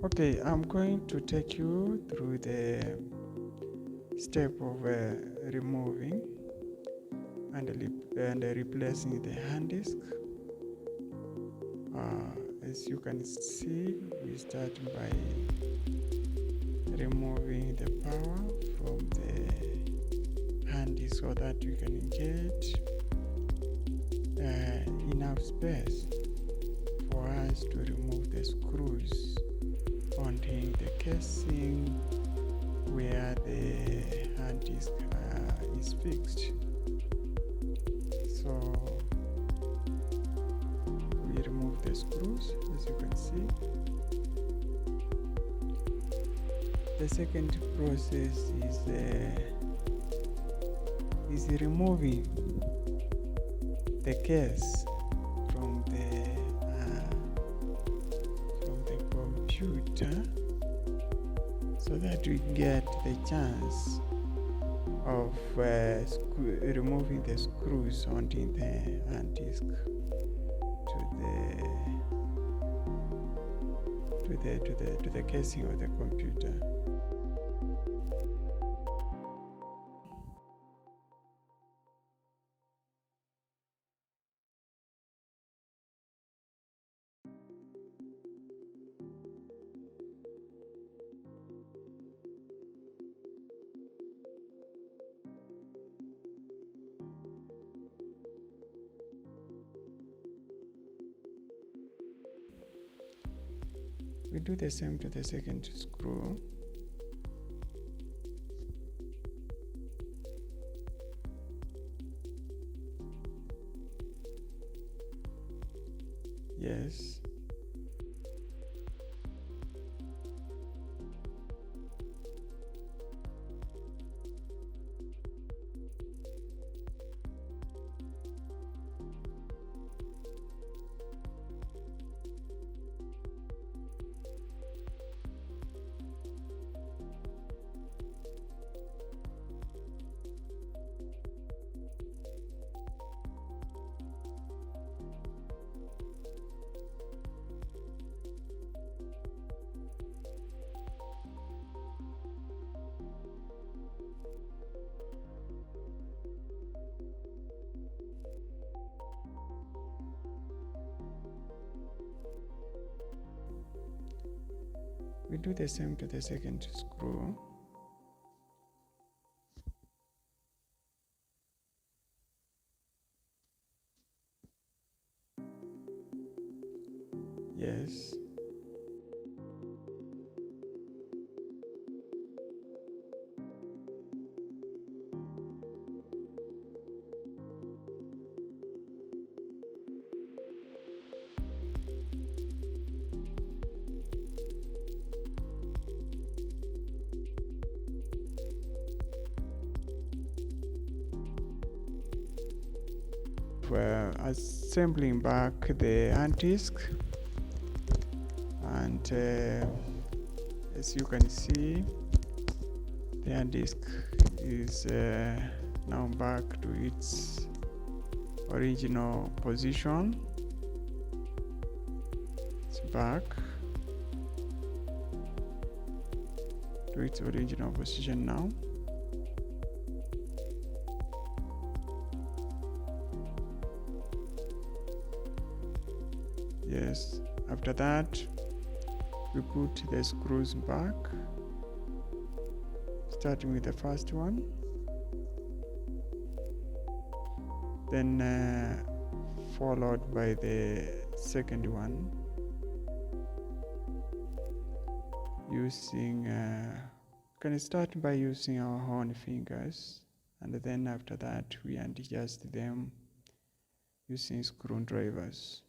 Okay, I'm going to take you through the step of removing and replacing the hand disk. As you can see, we start by removing the power from the hand disk so that we can get enough space for us to remove the screws holding the casing where the hand disk is fixed. So we remove the screws, as you can see. The second process is removing the case from the computer so that we get the chance of removing the screws holding the hand disk to the casing of the computer. We do the same to the second screw. Yes. We do the same to the second screw. Yes. Assembling back the hand disk, and as you can see, the hand disk is now back to its original position. It's back to its original position now. Yes, after that we put the screws back, starting with the first one, then followed by the second one, using can start by using our own fingers, and then after that we adjust them using screwdrivers.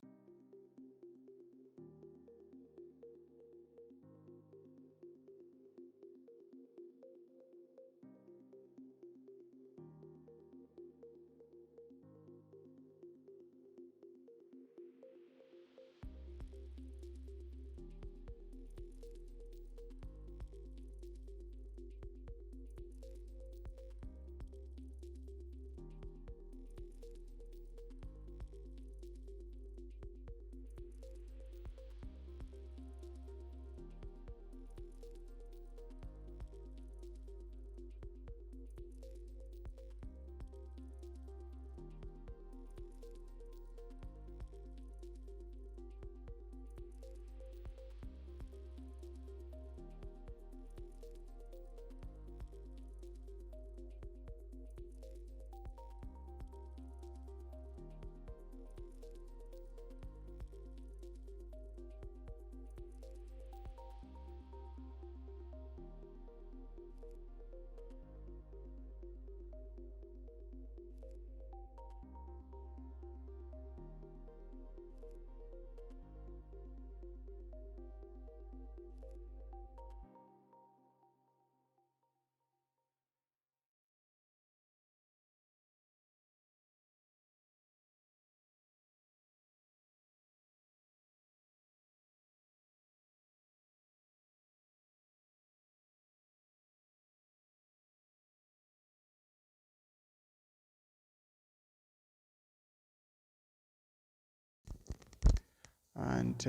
And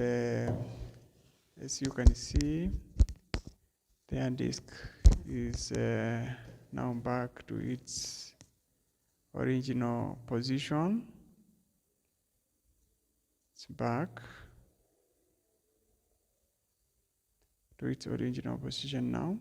as you can see, the hard disk is now back to its original position. It's back to its original position now.